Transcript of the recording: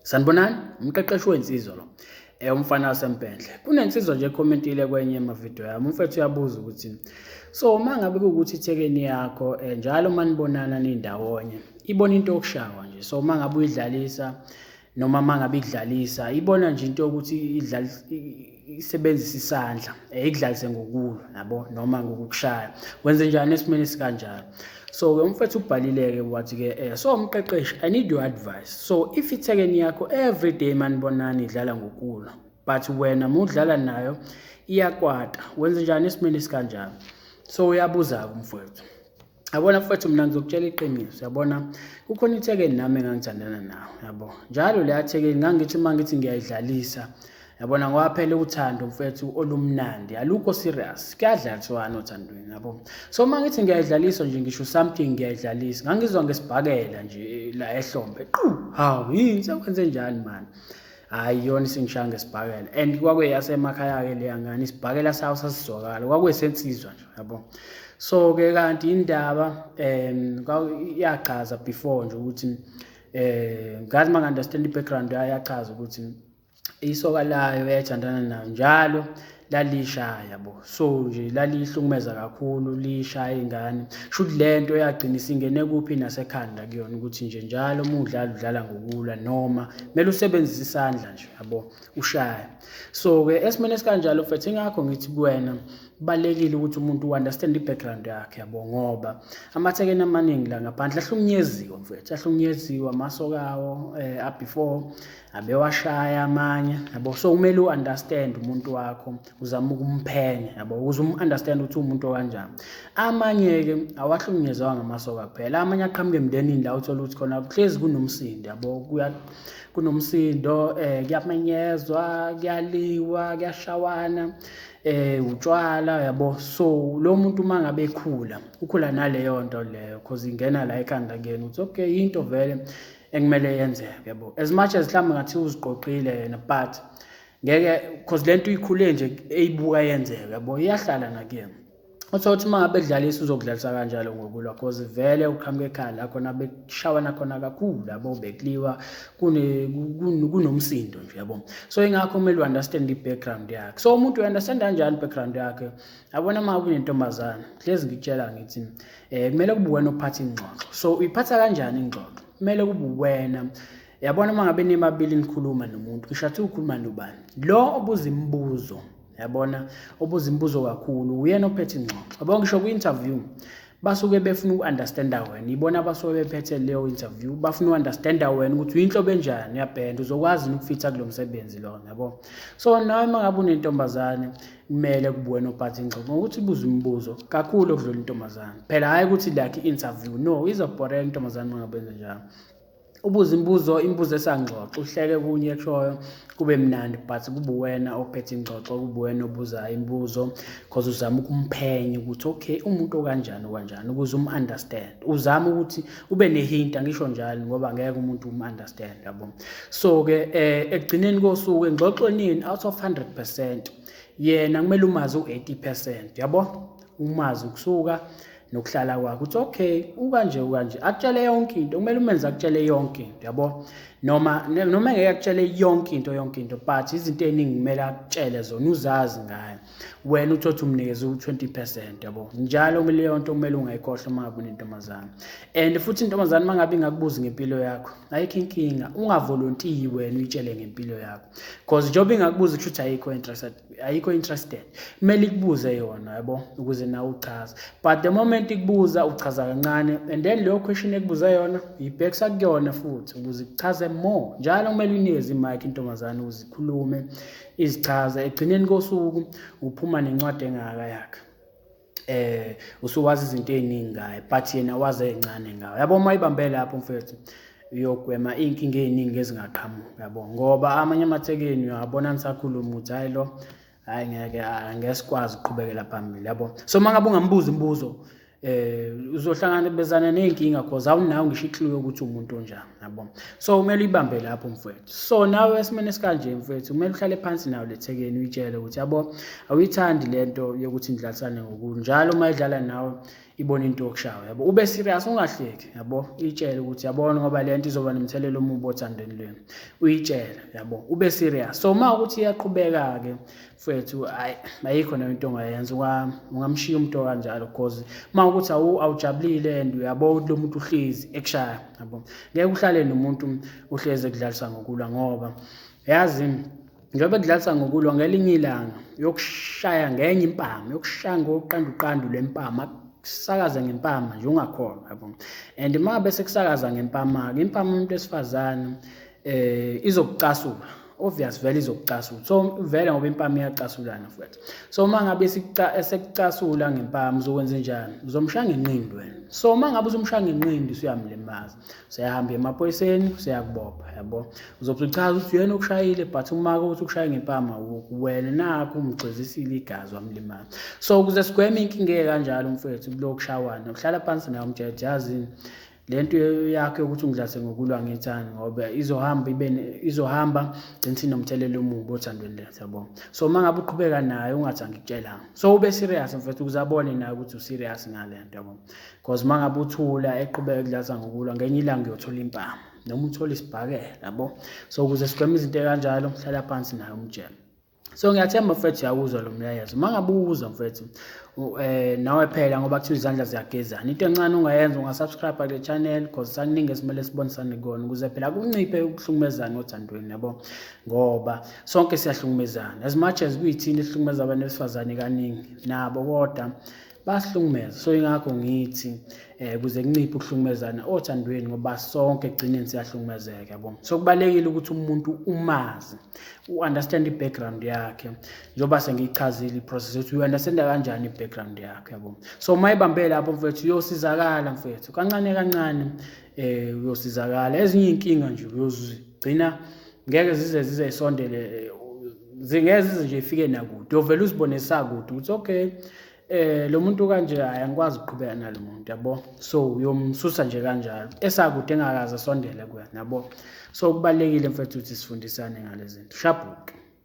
Sanibonani, umqeqeshi wensizwa lo. Umfana wasempendle. Kunensizwa nje ekhomentile kwenye amavidiyo yami. Umfethu uyabuza ukuthi so mangabe kuwukuthi ithekeni yakho njalo manibonana nindawonye ibona into yokushawa nje. So mangabe uyidlalisa noma mangabe ikudlalisa ibona nje into yokuthi isebenzisa isandla ikudlalise ngokulo yabo noma ngokukushaya. Wenze njani esimeni esikanjalo? So umfethu ubhalile-ke wathi-ke so umqeqeshi, I need your advice. So if ithekeni yakho every day manibonana idlala ngokulwa but wena mudlala nayo iyakwata, wenze njani esimeni esikanjalo? So uyabuza-ke umfethu. Yabona mfethu, mina ngizokutshela iqiniso. Yabona kukhona ithekeni nami engangithandana nawo, yabo. Njalo leya thekeni ngangithi mangithi ngiyayidlalisa, yabona ngoba phela uthando mfethu olumnandi alukho serious, kuyadlaliswana othandweni, yabo. So mangithi ngiyayidlalisa nje ngisho something ngiyayidlalisa, ngangizwa ngesibhakela nje la ehlombe. Hawu yini sekwenze njani man? Hayi yona singishaya ngesibhakela and kwakwe yasemakhaya-ke leya ngane isibhakela sawo sasizwakala, kwakuyesensizwa nje, yabo. So-ke kanti indaba yachaza before nje ukuthi ngathi mangi-understand i-background yayo yachaza ukuthi isoka layo eyayithandana nayo njalo lalishaya, yabo. So nje lalihlukumeza kakhulu, lishaya ingane. Shuthi lento yagcina isingene kuphi nasekhanda kuyona ukuthi nje njalo udlala ngokulwa noma kumele usebenzise isandla nje, yabo, ushaya. So-ke esimeni esikanjalo mfethu ingakho ngithi kuwena kubalekile ukuthi umuntu u-understand i-background yakhe, yabo, ngoba amathekeni amaningi la ngaphandle ahlunyeziwe mfethu, ahlunyeziwe amasokawo before abewashaya amanye, yabo. So kumele u-understand umuntu wakho, uzama ukumphenya, yabo, ukuze understand ukuthi umuntu kanjani. Amanye-ke awahlunyezwanga ngamasoka kuphela, amanye aqhamuke emndenini la uthola ukuthi khona kuhlezi kunomsindo, yabo, kunomsindo, kuyamenyezwa, kuyaliwa, kuyashawana, utshwala, yabo. So lo muntu mangabe ekhula ukhula naleyo nto leyo because ingena la ekhanda kuyena ukuthi okay into vele ekumele yenzeke, yabo. As much as mhlawumbe ngathi uziqoqile yena but ngeke because lento uyikhule nje eyibuka yenzeka, yabo, iyahlala nakuyena. Uthi mangabe edlalisa uzokudlalisa kanjalo ngokulwa because vele uqhamuke ekhaya la khona bekushawana khona kakhulu, yabo, bekuliwa, kunomsindo nje, yabo. So ingakho kumele u-understand i-background yakhe. So umuntu u-understand kanjani i-background yakhe? Yabona mangabe unentombazane, hlezi ngikutshela ngithi kumele kube wena ophatha ingxoxo. So uyiphatha kanjani ingxoxo? Kumele kube wena, yabona mangabe nimabili nikhuluma nomuntu, ngisho athi ukhuluma nobani, lo obuza imibuzo, yabona, obuza imibuzo kakhulu uyena ophethe ingxoxo, yabo. Ngisho ku-interview basuke befuna uku-understanda wena, ibona basuke bephethe leyo interview, bafuna uku-understanda wena ukuthi uyinhlobo enjani yabhenda, uzokwazi ukufitha kulo msebenzi lona, yabo. So nawe mangabe unentombazane kumele kube wena ophatha ingxoxo ngokuthi ubuze imibuzo kakhulu okudlula intombazane phela, hayi ukuthi like i-interview, no, izobhoreka intombazane mangabe enze njalo. Ubuze imibuzo esangxoxo, uhleke kunye ekushoyo kube mnandi but kube wena ophethe ingxoxo, kube wena obuza imibuzo because uzama ukumphenya ukuthi okay umuntu kanjani ukuze understand, uzama ukuthi ube nehinta, ngisho njalo ngoba ngeke umuntu understand, yabo. So-ke ekugcineni kosuku engxoxweni out of 100% yena kumele umazi u-80%, yabo, umazi ukusuka nokuhlala kwakhe ukuthi okay ukanje akutshele yonke into, kumele umenze akutshele yonke into, yabo, noma ngeke akutshele yonke into but izinto eziningi kumele akutshele zona, uzazi ngayo wena, uthothi umnikeze u-20%, yabo. Njalo kumele leyo nto kumele ungayikhohlwa mangabe unentombazane. And futhi intombazane mangabe ingakubuzi ngempilo yakho, ayikho inkinga, ungavolontiyi wena uyitshele ngempilo yakho because njengoba ingakubuza kusho ukuthi ayikho interested, kumele ikubuze yona, yabo, ukuze nawe uchaze. But the moment ikubuza uchaza kancane and then leyo question ekubuza yona uyibhekisa kuyona futhi ukuze ikuchaze more. Njalo kumele unikeze imic intombazane uzikhulume, izichaza. Egcineni kosuku uphuma nencwadi engaka yakhe, usuwazi izinto eziningi ngayo but yena wazi ezincane ngayo, yabo. Mayibambe lapho mfethu uyogwema inkinga eziningi ezingaqhamuka, yabo, ngoba amanye amathekeni uyabona nisakhuluma ukuthi hayi lo hayi ngeke sikwazi ukuqhubekela phambili, yabo. So mangabe ungambuza imibuzo uzohlangabezana nenkinga because awunawo ngisho iclue ukuthi umuntu onjani, yabo. So kumele uyibambe lapho mfethu. So nawe esimene esikanje mfethu kumele uhlale phansi nawe lethekeni uyitshele ukuthi yabo awuyithandi lento yokuthi nidlalisane ngokunjalo, uma idlala nawe ibona into yokushawa yabo ube serious ungahleki yabo uyitshele ukuthi yabona ngoba lento izoba nomthelelo omubi othandweni lweni uyitshele yabo ube serious so uma ukuthi iyaqhubeka ke mfethu ayikho into ongayenza ungamshiya umuntu kanjalo because uma ukuthi awujabulile and uyabo ukuthi lo muntu uhlezi ekushaya yabo ngeke uhlale nomuntu uhleze ekudlalisa ngokulwa ngoba yazi njengoba kudlalisa ngokulwa ngelinye ilanga yokushaya ngenye impama yokushaya ngoqanduqandu lempama kusakaza ngempama nje ungakholwa yabo and uma bese kusakaza ngempama ke impama umuntu esifazane izokucasula obvious vele izokucasula so vele ngoba impama iyacasulana futhi so uma ngabe esekucasula ngempama uzokwenza njani uzomshaya ngenqindi wena so uma ngabe uzomshaya ngenqindi usuyamlimaza usiyahamba emaphoyiseni usiyakubopha yabo uzochaza ukuthi yena okushayile but uma ukuthi ukushaya ngempama wena nakho umgxizisile igazi wamlimaza so ukuze sigweme inkinga kanjalo mfethu kulokushawana uhlala phansi naye umthetho yazini lento yakhe ukuthi ungidlase ngokulwa ngethani ngoba izohamba gcina nomthelelo omubi othandweni lethu yabo so mangabe uqhubeka naye ungathanga ukutshela so ube serious mfethu ukuzabone naye ukuthi userious ngalento yabo because mangabe uthula eqhubeka ukudlasa ngokulwa ngenye ilanga uyothola impama noma uthola isibhakela yabo so ukuze sigweme izinto kanjalo hlala phansi naye umtshela so ngiyathemba mfethu yakuzwa lo mlayezo mangabe uwuzwa mfethu nawe phela ngoba kuthiwa izandla ziyagezana into encane ungayenza ungasubscribe kule channel because saningi esimele sibonisane kona ukuze phela kunciphe ukuhlukumezana othandweni yabo ngoba sonke siyahlukumezana as much as kuyithini esihlukumeza abantu besifazane kaningi nabo kodwa basihlukumeza so ingakho ngithi kuze kunciphe ukuhlukumezana othandweni ngoba sonke egcineni siyahlukumezeka yabo so kubalekile ukuthi umuntu umazi understand i-background yakhe njengoba sengiyichazile i-process ukuthi u-understand kanjani i-background yakhe yabo so mayibambe lapho mfethu uyosizakala mfethu kancane kancane uyosizakala ezinye inkinga nje uyozigcina ngeke zize isondele zingeze nje ifike nakude uyovela uzibone sakude ukuthi okay lo muntu kanje ayangikwazi ukuqhubeka nalo muntu yabo so uyomsusa nje kanjalo esakude engakaze asondele kuwena yabo so kubalekile mfethu ukuthi sifundisane ngale zinto shabuke